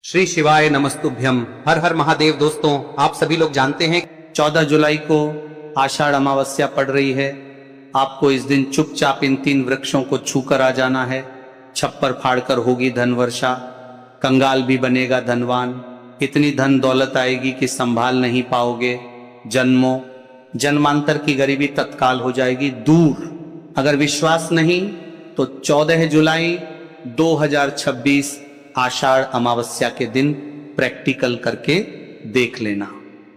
श्री शिवाय नमस्तुभ्यम। हर हर महादेव। दोस्तों, आप सभी लोग जानते हैं 14 जुलाई को आषाढ़ अमावस्या पड़ रही है। आपको इस दिन चुपचाप इन 3 वृक्षों को छूकर आ जाना है। छप्पर फाड़कर होगी धन वर्षा, कंगाल भी बनेगा धनवान। इतनी धन दौलत आएगी कि संभाल नहीं पाओगे। जन्मों जन्मांतर की गरीबी तत्काल हो जाएगी दूर। अगर विश्वास नहीं तो 14 जुलाई 2026 आषाढ़ अमावस्या के दिन प्रैक्टिकल करके देख लेना।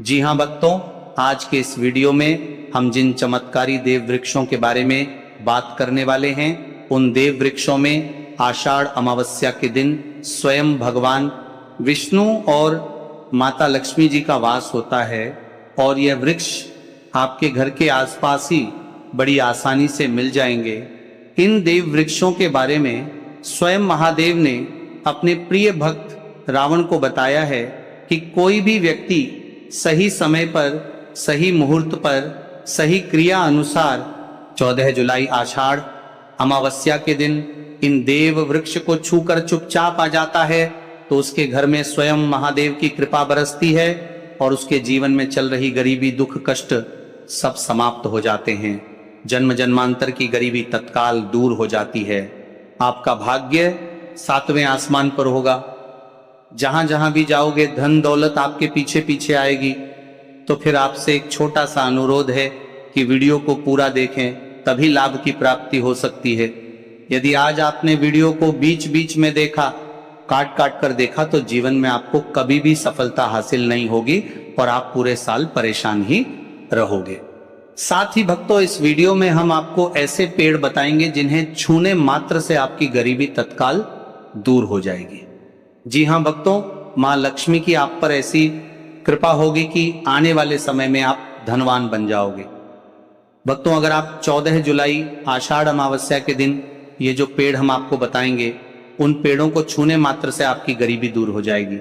जी हाँ भक्तों, आज के इस वीडियो में हम जिन चमत्कारी देव वृक्षों के बारे में बात करने वाले हैं, उन देव वृक्षों में आषाढ़ अमावस्या के दिन स्वयं भगवान विष्णु और माता लक्ष्मी जी का वास होता है। और यह वृक्ष आपके घर के आसपास ही बड़ी आसानी से मिल जाएंगे। इन देव वृक्षों के बारे में स्वयं महादेव ने अपने प्रिय भक्त रावण को बताया है कि कोई भी व्यक्ति सही समय पर, सही मुहूर्त पर, सही क्रिया अनुसार 14 जुलाई आषाढ़ अमावस्या के दिन इन देव वृक्ष को छूकर चुपचाप आ जाता है तो उसके घर में स्वयं महादेव की कृपा बरसती है और उसके जीवन में चल रही गरीबी, दुख, कष्ट सब समाप्त हो जाते हैं। जन्म जन्मांतर की गरीबी तत्काल दूर हो जाती है। आपका भाग्य 7वें आसमान पर होगा। जहां जहां भी जाओगे धन दौलत आपके पीछे पीछे आएगी। तो फिर आपसे एक छोटा सा अनुरोध है कि वीडियो को पूरा देखें, तभी लाभ की प्राप्ति हो सकती है। यदि आज आपने वीडियो को बीच बीच में देखा, काट काट कर देखा, तो जीवन में आपको कभी भी सफलता हासिल नहीं होगी और आप पूरे साल परेशान ही रहोगे। साथ ही भक्तों, इस वीडियो में हम आपको ऐसे पेड़ बताएंगे जिन्हें छूने मात्र से आपकी गरीबी तत्काल दूर हो जाएगी। जी हां भक्तों, मां लक्ष्मी की आप पर ऐसी कृपा होगी कि आने वाले समय में आप धनवान बन जाओगे। भक्तों, अगर आप 14 जुलाई आषाढ़ अमावस्या के दिन ये जो पेड़ हम आपको बताएंगे, उन पेड़ों को छूने मात्र से आपकी गरीबी दूर हो जाएगी।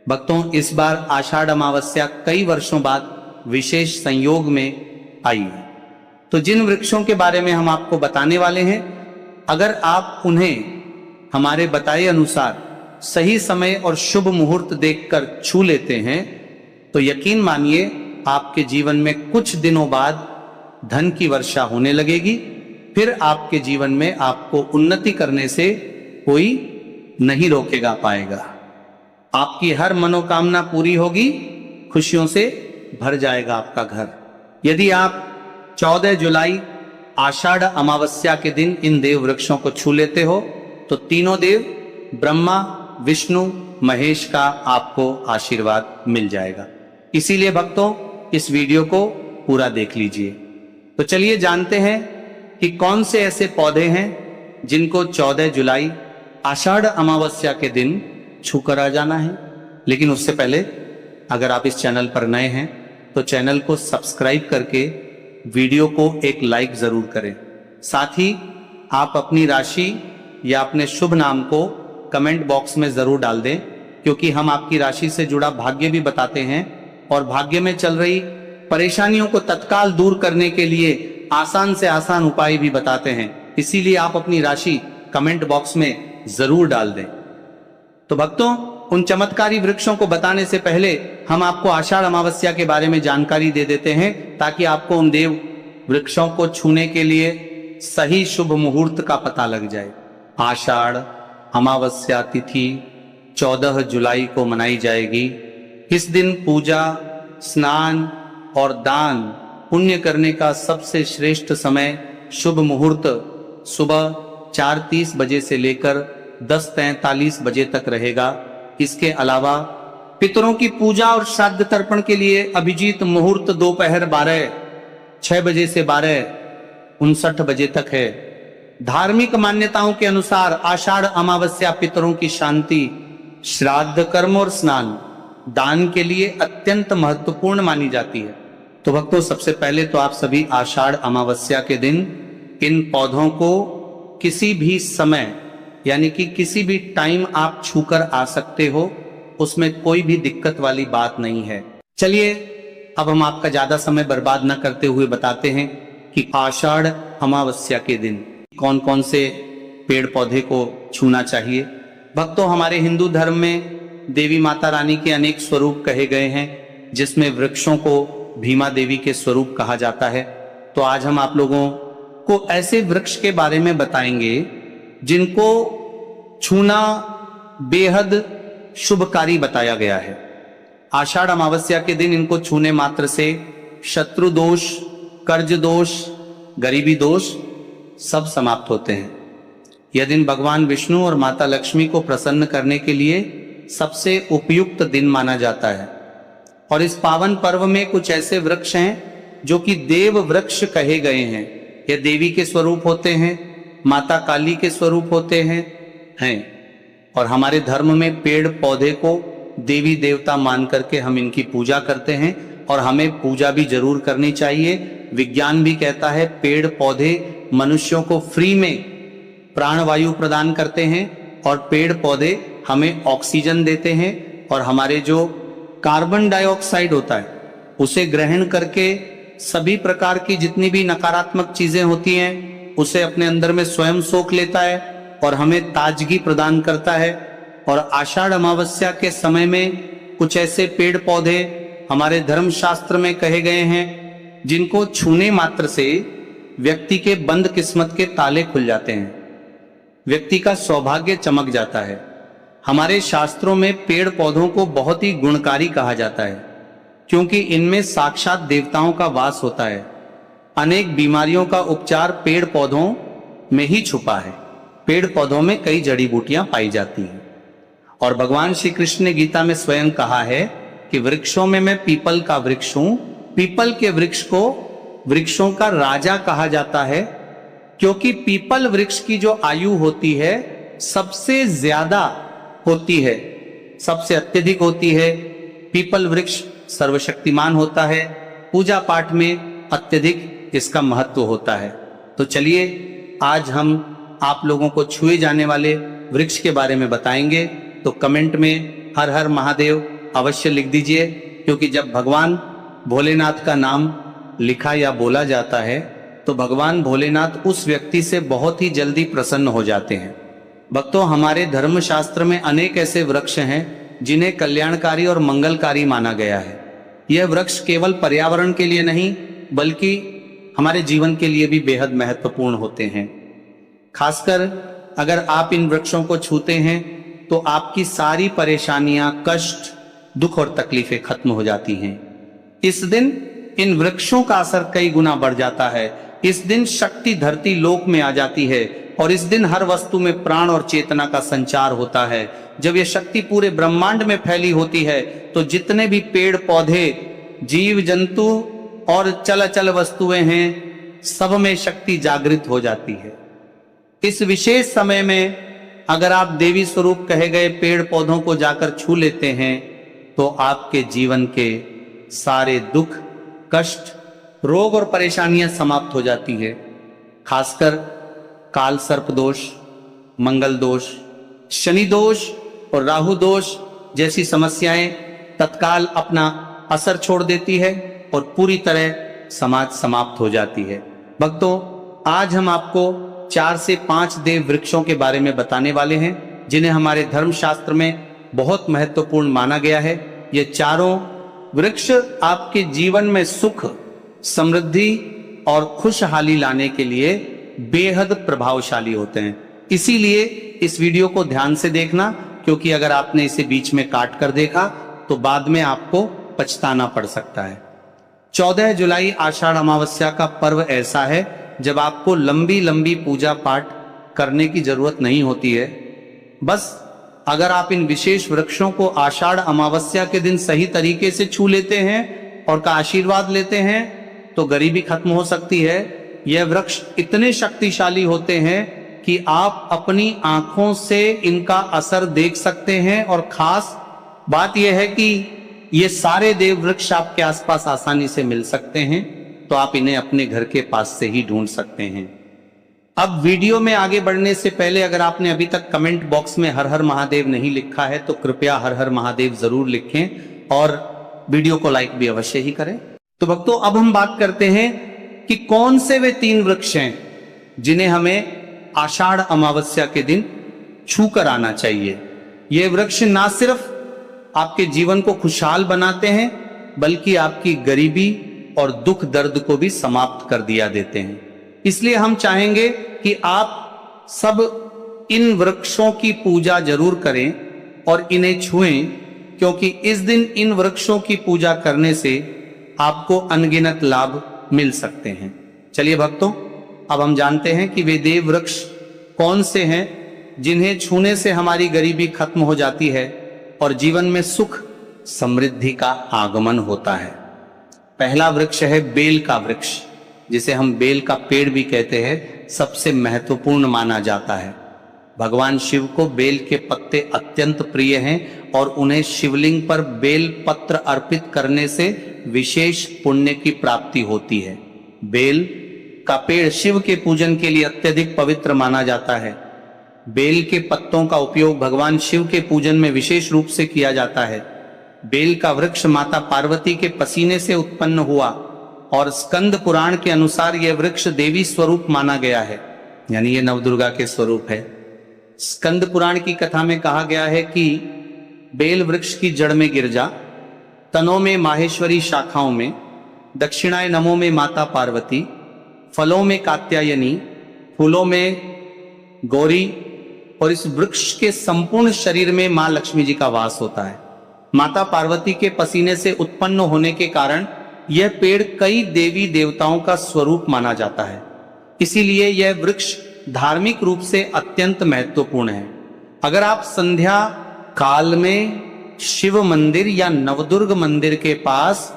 भक्तों, इस बार आषाढ़ अमावस्या कई वर्षों बाद विशेष संयोग में आई है। तो जिन वृक्षों के बारे में हम आपको बताने वाले हैं, अगर आप उन्हें हमारे बताए अनुसार सही समय और शुभ मुहूर्त देखकर छू लेते हैं तो यकीन मानिए आपके जीवन में कुछ दिनों बाद धन की वर्षा होने लगेगी। फिर आपके जीवन में आपको उन्नति करने से कोई नहीं रोकेगा पाएगा। आपकी हर मनोकामना पूरी होगी, खुशियों से भर जाएगा आपका घर। यदि आप 14 जुलाई आषाढ़ अमावस्या के दिन इन देव वृक्षों को छू लेते हो तो तीनों देव ब्रह्मा, विष्णु, महेश का आपको आशीर्वाद मिल जाएगा। इसीलिए भक्तों, इस वीडियो को पूरा देख लीजिए। तो चलिए जानते हैं कि कौन से ऐसे पौधे हैं जिनको 14 जुलाई आषाढ़ अमावस्या के दिन छूकर आ जाना है। लेकिन उससे पहले अगर आप इस चैनल पर नए हैं तो चैनल को सब्सक्राइब करके वीडियो को एक लाइक जरूर करें। साथ ही आप अपनी राशि या अपने शुभ नाम को कमेंट बॉक्स में जरूर डाल दें, क्योंकि हम आपकी राशि से जुड़ा भाग्य भी बताते हैं और भाग्य में चल रही परेशानियों को तत्काल दूर करने के लिए आसान से आसान उपाय भी बताते हैं। इसीलिए आप अपनी राशि कमेंट बॉक्स में जरूर डाल दें। तो भक्तों, उन चमत्कारी वृक्षों को बताने से पहले हम आपको आषाढ़ अमावस्या के बारे में जानकारी दे देते हैं, ताकि आपको उन देव वृक्षों को छूने के लिए सही शुभ मुहूर्त का पता लग जाए। आषाढ़ अमावस्या तिथि 14 जुलाई को मनाई जाएगी। इस दिन पूजा, स्नान और दान पुण्य करने का सबसे श्रेष्ठ समय, शुभ मुहूर्त सुबह 4:30 बजे से लेकर 10:43 बजे तक रहेगा। इसके अलावा पितरों की पूजा और श्राद्ध तर्पण के लिए अभिजीत मुहूर्त दोपहर 6 बजे से 12:59 बजे तक है। धार्मिक मान्यताओं के अनुसार आषाढ़ अमावस्या पितरों की शांति, श्राद्ध कर्म और स्नान दान के लिए अत्यंत महत्वपूर्ण मानी जाती है। तो भक्तों, सबसे पहले तो आप सभी आषाढ़ अमावस्या के दिन इन पौधों को किसी भी समय, यानी कि किसी भी टाइम आप छूकर आ सकते हो, उसमें कोई भी दिक्कत वाली बात नहीं है। चलिए अब हम आपका ज्यादा समय बर्बाद न करते हुए बताते हैं कि आषाढ़ अमावस्या के दिन कौन कौन से पेड़ पौधे को छूना चाहिए। भक्तों, हमारे हिंदू धर्म में देवी माता रानी के अनेक स्वरूप कहे गए हैं, जिसमें वृक्षों को भीमा देवी के स्वरूप कहा जाता है। तो आज हम आप लोगों को ऐसे वृक्ष के बारे में बताएंगे जिनको छूना बेहद शुभकारी बताया गया है। आषाढ़ अमावस्या के दिन इनको छूने मात्र से शत्रु दोष, कर्ज दोष, गरीबी दोष सब समाप्त होते हैं। यह दिन भगवान विष्णु और माता लक्ष्मी को प्रसन्न करने के लिए सबसे उपयुक्त दिन माना जाता है। और इस पावन पर्व में कुछ ऐसे वृक्ष हैं जो कि देव वृक्ष कहे गए हैं। यह देवी के स्वरूप होते हैं, माता काली के स्वरूप होते हैं और हमारे धर्म में पेड़ पौधे को देवी देवता मान करके हम इनकी पूजा करते हैं और हमें पूजा भी जरूर करनी चाहिए। विज्ञान भी कहता है पेड़ पौधे मनुष्यों को फ्री में प्राणवायु प्रदान करते हैं और पेड़ पौधे हमें ऑक्सीजन देते हैं और हमारे जो कार्बन डाइऑक्साइड होता है उसे ग्रहण करके सभी प्रकार की जितनी भी नकारात्मक चीजें होती हैं उसे अपने अंदर में स्वयं सोख लेता है और हमें ताजगी प्रदान करता है। और आषाढ़ अमावस्या के समय में कुछ ऐसे पेड़ पौधे हमारे धर्म शास्त्र में कहे गए हैं जिनको छूने मात्र से व्यक्ति के बंद किस्मत के ताले खुल जाते हैं, व्यक्ति का सौभाग्य चमक जाता है। हमारे शास्त्रों में पेड़ पौधों को बहुत ही गुणकारी कहा जाता है क्योंकि इनमें साक्षात देवताओं का वास होता है। अनेक बीमारियों का उपचार पेड़ पौधों में ही छुपा है। पेड़ पौधों में कई जड़ी बूटियां पाई जाती हैं और भगवान श्री कृष्ण ने गीता में स्वयं कहा है कि वृक्षों में मैं पीपल का वृक्ष हूं। पीपल के वृक्ष को वृक्षों का राजा कहा जाता है क्योंकि पीपल वृक्ष की जो आयु होती है सबसे ज्यादा होती है, सबसे अत्यधिक होती है। पीपल वृक्ष सर्वशक्तिमान होता है, पूजा पाठ में अत्यधिक इसका महत्व होता है। तो चलिए आज हम आप लोगों को छुए जाने वाले वृक्ष के बारे में बताएंगे। तो कमेंट में हर हर महादेव अवश्य लिख दीजिए क्योंकि जब भगवान भोलेनाथ का नाम लिखा या बोला जाता है तो भगवान भोलेनाथ उस व्यक्ति से बहुत ही जल्दी प्रसन्न हो जाते हैं। भक्तों, हमारे धर्म शास्त्र में अनेक ऐसे वृक्ष हैं जिन्हें कल्याणकारी और मंगलकारी माना गया है। यह वृक्ष केवल पर्यावरण के लिए नहीं बल्कि हमारे जीवन के लिए भी बेहद महत्वपूर्ण होते हैं। खासकर अगर आप इन वृक्षों को छूते हैं तो आपकी सारी परेशानियां, कष्ट, दुख और तकलीफें खत्म हो जाती हैं। इस दिन इन वृक्षों का असर कई गुना बढ़ जाता है। इस दिन शक्ति धरती लोक में आ जाती है और इस दिन हर वस्तु में प्राण और चेतना का संचार होता है। जब यह शक्ति पूरे ब्रह्मांड में फैली होती है तो जितने भी पेड़ पौधे, जीव जंतु और चल वस्तुएं हैं सब में शक्ति जागृत हो जाती है। इस विशेष समय में अगर आप देवी स्वरूप कहे गए पेड़ पौधों को जाकर छू लेते हैं तो आपके जीवन के सारे दुख, कष्ट, रोग और परेशानियां समाप्त हो जाती है। खासकर काल सर्प दोष, मंगल दोष, शनि दोष और राहु दोष जैसी समस्याएं तत्काल अपना असर छोड़ देती है और पूरी तरह समाज समाप्त हो जाती है। भक्तों, आज हम आपको 4 से 5 देव वृक्षों के बारे में बताने वाले हैं जिन्हें हमारे धर्म शास्त्र में बहुत महत्वपूर्ण माना गया है। ये चारों वृक्ष आपके जीवन में सुख, समृद्धि और खुशहाली लाने के लिए बेहद प्रभावशाली होते हैं। इसीलिए इस वीडियो को ध्यान से देखना क्योंकि अगर आपने इसे बीच में काट कर देखा तो बाद में आपको पछताना पड़ सकता है। 14 जुलाई आषाढ़ अमावस्या का पर्व ऐसा है जब आपको लंबी लंबी पूजा पाठ करने की जरूरत नहीं होती है। बस अगर आप इन विशेष वृक्षों को आषाढ़ अमावस्या के दिन सही तरीके से छू लेते हैं और का आशीर्वाद लेते हैं तो गरीबी खत्म हो सकती है। यह वृक्ष इतने शक्तिशाली होते हैं कि आप अपनी आंखों से इनका असर देख सकते हैं और खास बात यह है कि ये सारे देव वृक्ष आपके आसपास आसानी से मिल सकते हैं, तो आप इन्हें अपने घर के पास से ही ढूंढ सकते हैं। अब वीडियो में आगे बढ़ने से पहले अगर आपने अभी तक कमेंट बॉक्स में हर हर महादेव नहीं लिखा है तो कृपया हर हर महादेव जरूर लिखें और वीडियो को लाइक भी अवश्य ही करें। तो भक्तों, अब हम बात करते हैं कि कौन से वे 3 वृक्ष हैं जिन्हें हमें आषाढ़ अमावस्या के दिन छू कर आना चाहिए। ये वृक्ष ना सिर्फ आपके जीवन को खुशहाल बनाते हैं, बल्कि आपकी गरीबी और दुख दर्द को भी समाप्त कर दिया देते हैं। इसलिए हम चाहेंगे कि आप सब इन वृक्षों की पूजा जरूर करें और इन्हें छुएं, क्योंकि इस दिन इन वृक्षों की पूजा करने से आपको अनगिनत लाभ मिल सकते हैं। चलिए भक्तों, अब हम जानते हैं कि वे देव वृक्ष कौन से हैं जिन्हें छूने से हमारी गरीबी खत्म हो जाती है और जीवन में सुख समृद्धि का आगमन होता है। पहला वृक्ष है बेल का वृक्ष, जिसे हम बेल का पेड़ भी कहते हैं। सबसे महत्वपूर्ण माना जाता है। भगवान शिव को बेल के पत्ते अत्यंत प्रिय हैं और उन्हें शिवलिंग पर बेल पत्र अर्पित करने से विशेष पुण्य की प्राप्ति होती है। बेल का पेड़ शिव के पूजन के लिए अत्यधिक पवित्र माना जाता है। बेल के पत्तों का उपयोग भगवान शिव के पूजन में विशेष रूप से किया जाता है। बेल का वृक्ष माता पार्वती के पसीने से उत्पन्न हुआ और स्कंद पुराण के अनुसार यह वृक्ष देवी स्वरूप माना गया है, यानी ये नवदुर्गा के स्वरूप है। स्कंद पुराण की कथा में कहा गया है कि बेल वृक्ष की जड़ में गिरजा, तनों में माहेश्वरी, शाखाओं में दक्षिणाय नमो में माता पार्वती, फलों में कात्यायनी, फूलों में गौरी और इस वृक्ष के संपूर्ण शरीर में मां लक्ष्मी जी का वास होता है। माता पार्वती के पसीने से उत्पन्न होने के कारण यह पेड़ कई देवी देवताओं का स्वरूप माना जाता है। इसीलिए यह वृक्ष धार्मिक रूप से अत्यंत महत्वपूर्ण है। अगर आप संध्या काल में शिव मंदिर या नवदुर्ग मंदिर के पास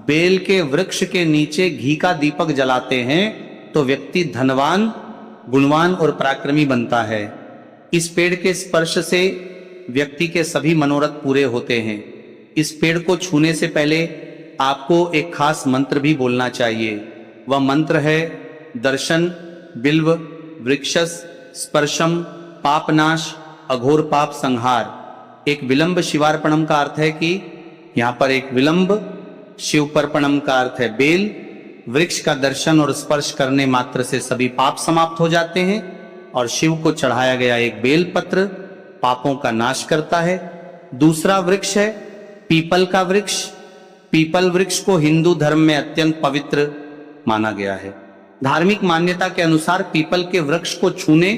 बेल के वृक्ष के नीचे घी का दीपक जलाते हैं तो व्यक्ति धनवान, गुणवान और पराक्रमी बनता है। इस पेड़ के स्पर्श से व्यक्ति के सभी मनोरथ पूरे होते हैं। इस पेड़ को छूने से पहले आपको एक खास मंत्र भी बोलना चाहिए। वह मंत्र है दर्शन बिल्व वृक्षस स्पर्शम पापनाश अघोर पाप संहार। एक विलंब शिवार्पणम का अर्थ है कि यहाँ पर एक विलंब शिवपर्पणम का अर्थ है बेल वृक्ष का दर्शन और स्पर्श करने मात्र से सभी पाप समाप्त हो जाते हैं और शिव को चढ़ाया गया एक बेल पत्र पापों का नाश करता है। दूसरा वृक्ष है पीपल का वृक्ष। पीपल वृक्ष को हिंदू धर्म में अत्यंत पवित्र माना गया है। धार्मिक मान्यता के अनुसार पीपल के वृक्ष को छूने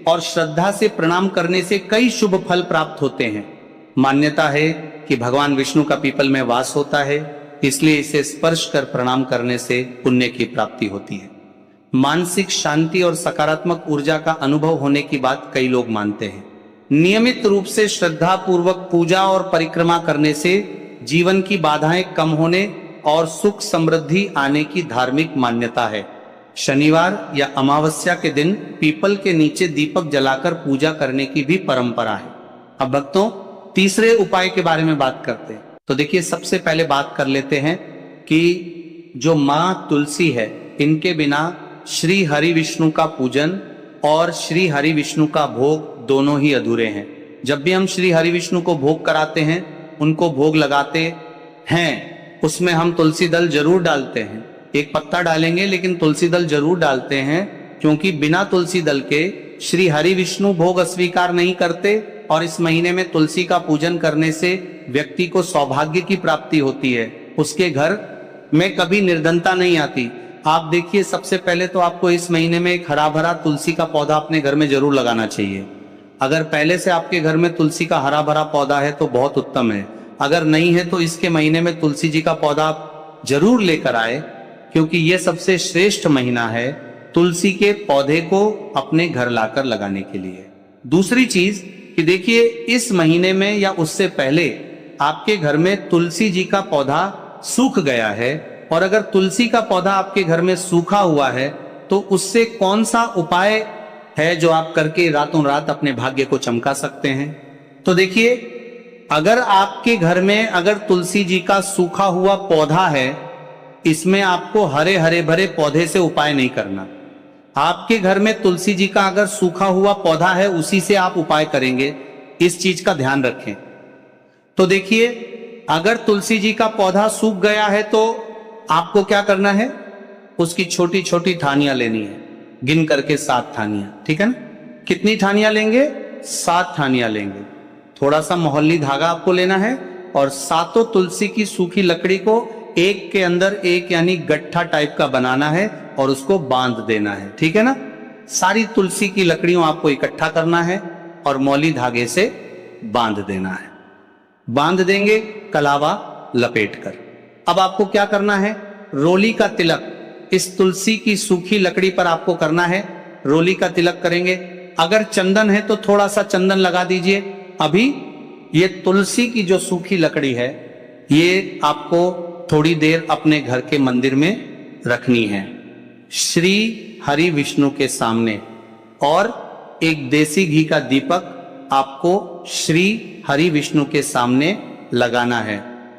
और श्रद्धा से प्रणाम करने से कई शुभ फल प्राप्त होते हैं। मान्यता है कि भगवान विष्णु का पीपल में वास होता है, इसलिए इसे स्पर्श कर प्रणाम करने से पुण्य की प्राप्ति होती है। मानसिक शांति और सकारात्मक ऊर्जा का अनुभव होने की बात कई लोग मानते हैं। नियमित रूप से श्रद्धा पूर्वक पूजा और परिक्रमा करने से जीवन की बाधाएं कम होने और सुख समृद्धि आने की धार्मिक मान्यता है। शनिवार या अमावस्या के दिन पीपल के नीचे दीपक जलाकर पूजा करने की भी परंपरा है। अब भक्तों, तीसरे उपाय के बारे में बात करते हैं। तो देखिए, सबसे पहले बात कर लेते हैं कि जो मां तुलसी है, इनके बिना श्री हरि विष्णु का पूजन और श्री हरि विष्णु का भोग दोनों ही अधूरे हैं। जब भी हम श्री हरि विष्णु को भोग कराते हैं, उनको भोग लगाते हैं, उसमें हम तुलसी दल जरूर डालते हैं। एक पत्ता डालेंगे लेकिन तुलसी दल जरूर डालते हैं, क्योंकि बिना तुलसी दल के श्री हरि विष्णु भोग अस्वीकार नहीं करते और इस महीने में तुलसी का पूजन करने से व्यक्ति को सौभाग्य की प्राप्ति होती है। उसके घर में कभी निर्धनता नहीं आती। आप देखिए, सबसे पहले तो आपको इस महीने में एक हरा भरा तुलसी का पौधा अपने घर में जरूर लगाना चाहिए। अगर पहले से आपके घर में तुलसी का हरा भरा पौधा है तो बहुत उत्तम है। अगर नहीं है तो इसके महीने में तुलसी जी का पौधा जरूर लेकर आए, क्योंकि यह सबसे श्रेष्ठ महीना है तुलसी के पौधे को अपने घर लाकर लगाने के लिए। दूसरी चीज कि देखिए, इस महीने में या उससे पहले आपके घर में तुलसी जी का पौधा सूख गया है, और अगर तुलसी का पौधा आपके घर में सूखा हुआ है तो उससे कौन सा उपाय है जो आप करके रातों रात अपने भाग्य को चमका सकते हैं। तो देखिए, अगर आपके घर में अगर तुलसी जी का सूखा हुआ पौधा है, इसमें आपको हरे हरे भरे पौधे से उपाय नहीं करना। आपके घर में तुलसी जी का अगर सूखा हुआ पौधा है, उसी से आप उपाय करेंगे। इस चीज का ध्यान रखें। तो देखिए, अगर तुलसी जी का पौधा सूख गया है तो आपको क्या करना है, उसकी छोटी छोटी ठानियां लेनी है, गिन करके 7 ठानियां, ठीक है ना। कितनी ठानियां लेंगे? 7 ठानियां लेंगे। थोड़ा सा मोहल्ली धागा आपको लेना है और सातों तुलसी की सूखी लकड़ी को एक के अंदर एक यानी गट्ठा टाइप का बनाना है और उसको बांध देना है, ठीक है ना। सारी तुलसी की लकड़ियों आपको इकट्ठा करना है और मौली धागे से बांध देना है। बांध देंगे कलावा लपेटकर। अब आपको क्या करना है, रोली का तिलक इस तुलसी की सूखी लकड़ी पर आपको करना है। रोली का तिलक करेंगे। अगर चंदन है तो थोड़ा सा चंदन लगा दीजिए। अभी ये तुलसी की जो सूखी लकड़ी है ये आपको थोड़ी देर अपने घर के मंदिर में रखनी है, श्री हरि विष्णु के सामने। और एक देसी घी का दीपक आपको श्री हरि विष्णु के सामने लगाना है।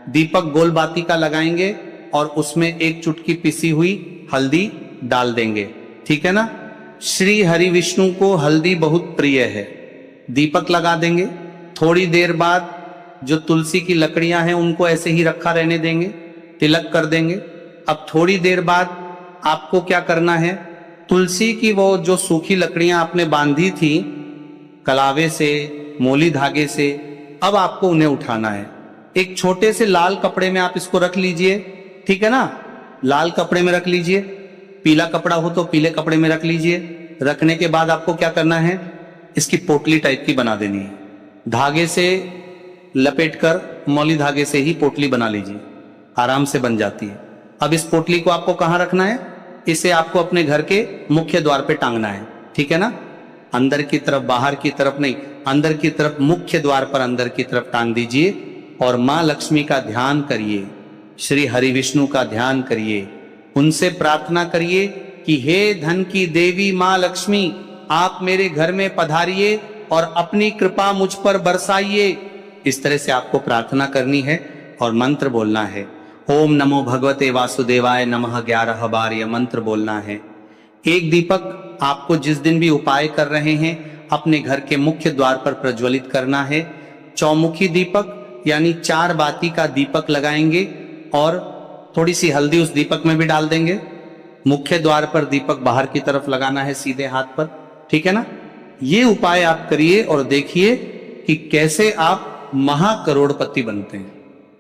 दीपक गोल बाती का लगाएंगे और उसमें एक चुटकी पिसी हुई हल्दी डाल देंगे, ठीक है ना। श्री हरि विष्णु को हल्दी बहुत प्रिय है। दीपक लगा देंगे। थोड़ी देर बाद जो तुलसी की लकड़ियां हैं उनको ऐसे ही रखा रहने देंगे, तिलक कर देंगे। अब थोड़ी देर बाद आपको क्या करना है, तुलसी की वो जो सूखी लकड़ियां आपने बांधी थी कलावे से, मोली धागे से, अब आपको उन्हें उठाना है। एक छोटे से लाल कपड़े में आप इसको रख लीजिए, ठीक है ना। लाल कपड़े में रख लीजिए, पीला कपड़ा हो तो पीले कपड़े में रख लीजिए। रखने के बाद आपको क्या करना है, इसकी पोटली टाइप की बना देनी है। धागे से लपेटकर मौली धागे से ही पोटली बना लीजिए, आराम से बन जाती है। अब इस पोटली को आपको कहां रखना है, इसे आपको अपने घर के मुख्य द्वार पे टांगना है, ठीक है ना। अंदर की तरफ, बाहर की तरफ नहीं, अंदर की तरफ, मुख्य द्वार पर अंदर की तरफ टांग दीजिए। और मां लक्ष्मी का ध्यान करिए, श्री हरि विष्णु का ध्यान करिए, उनसे प्रार्थना करिए कि हे धन की देवी मां लक्ष्मी, आप मेरे घर में पधारिए और अपनी कृपा मुझ पर बरसाइए। इस तरह से आपको प्रार्थना करनी है और मंत्र बोलना है। ओम नमो भगवते वासुदेवाय नमः 11 बार यह मंत्र बोलना है। एक दीपक आपको जिस दिन भी उपाय कर रहे हैं अपने घर के मुख्य द्वार पर प्रज्वलित करना है। चौमुखी दीपक यानी 4 बाती का दीपक लगाएंगे और थोड़ी सी हल्दी उस दीपक में भी डाल देंगे। मुख्य द्वार पर दीपक बाहर की तरफ लगाना है, सीधे हाथ पर, ठीक है ना। ये उपाय आप करिए और देखिए कि कैसे आप महाकरोड़पति बनते हैं,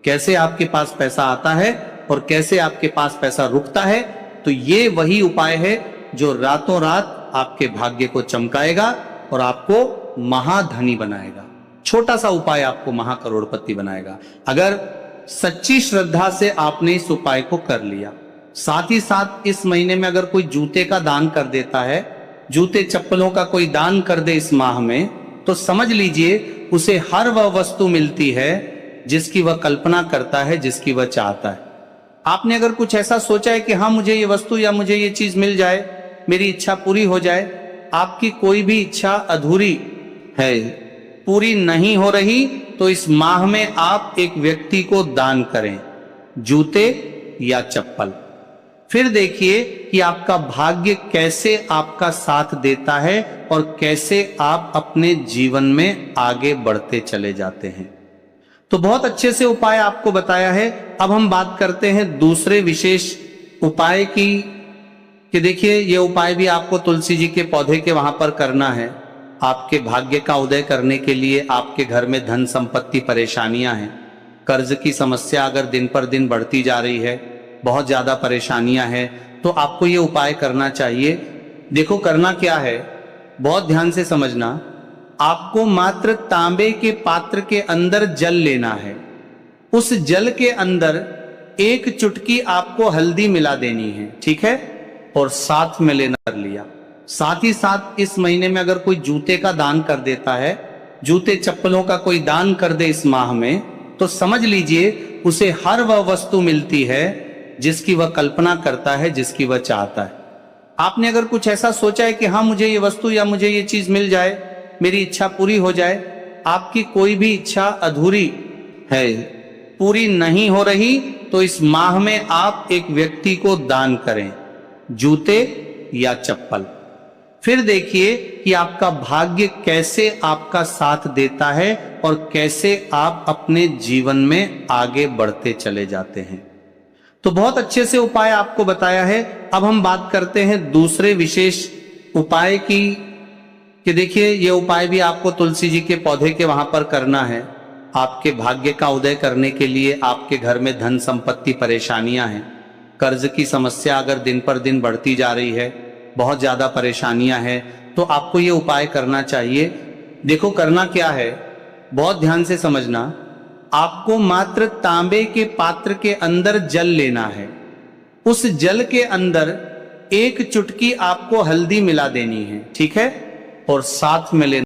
कैसे आपके पास पैसा आता है और कैसे आपके पास पैसा रुकता है। तो ये वही उपाय है जो रातों रात आपके भाग्य को चमकाएगा और आपको महाधनी बनाएगा। छोटा सा उपाय आपको महाकरोड़पति बनाएगा अगर सच्ची श्रद्धा से आपने इस उपाय को कर लिया। साथ ही साथ इस महीने में अगर कोई जूते का दान कर देता है, जूते चप्पलों का कोई दान कर दे इस माह में, तो समझ लीजिए उसे हर वह वस्तु मिलती है जिसकी वह कल्पना करता है, जिसकी वह चाहता है। आपने अगर कुछ ऐसा सोचा है कि हाँ मुझे ये वस्तु या मुझे ये चीज मिल जाए, मेरी इच्छा पूरी हो जाए, आपकी कोई भी इच्छा अधूरी है, पूरी नहीं हो रही, तो इस माह में आप एक व्यक्ति को दान करें, जूते या चप्पल। फिर देखिए कि आपका भाग्य कैसे आपका साथ देता है और कैसे आप अपने जीवन में आगे बढ़ते चले जाते हैं। तो बहुत अच्छे से उपाय आपको बताया है। अब हम बात करते हैं दूसरे विशेष उपाय की, कि देखिए ये उपाय भी आपको तुलसी जी के पौधे के वहां पर करना है। आपके भाग्य का उदय करने के लिए आपके घर में धन संपत्ति परेशानियां हैं, कर्ज की समस्या अगर दिन पर दिन बढ़ती जा रही है, बहुत ज्यादा परेशानियां हैं, तो आपको ये उपाय करना चाहिए। देखो करना क्या है, बहुत ध्यान से समझना। आपको मात्र तांबे के पात्र के अंदर जल लेना है। उस जल के अंदर एक चुटकी आपको हल्दी मिला देनी है, ठीक है, और साथ में लेना कर लिया। साथ ही साथ इस महीने में अगर कोई जूते का दान कर देता है, जूते चप्पलों का कोई दान कर दे इस माह में, तो समझ लीजिए उसे हर वह वस्तु मिलती है जिसकी वह कल्पना करता है, जिसकी वह चाहता है। आपने अगर कुछ ऐसा सोचा है कि हाँ मुझे ये वस्तु या मुझे ये चीज मिल जाए, मेरी इच्छा पूरी हो जाए, आपकी कोई भी इच्छा अधूरी है, पूरी नहीं हो रही, तो इस माह में आप एक व्यक्ति को दान करें, जूते या चप्पल। फिर देखिए कि आपका भाग्य कैसे आपका साथ देता है और कैसे आप अपने जीवन में आगे बढ़ते चले जाते हैं। तो बहुत अच्छे से उपाय आपको बताया है। अब हम बात करते हैं दूसरे विशेष उपाय की, कि देखिए ये उपाय भी आपको तुलसी जी के पौधे के वहां पर करना है। आपके भाग्य का उदय करने के लिए आपके घर में धन संपत्ति परेशानियां हैं, कर्ज की समस्या अगर दिन पर दिन बढ़ती जा रही है, बहुत ज्यादा परेशानियां हैं, तो आपको ये उपाय करना चाहिए। देखो करना क्या है, बहुत ध्यान से समझना। आपको मात्र तांबे के पात्र के अंदर जल लेना है, उस जल के अंदर 1 चुटकी आपको हल्दी मिला देनी है, ठीक है, और साथ में लेना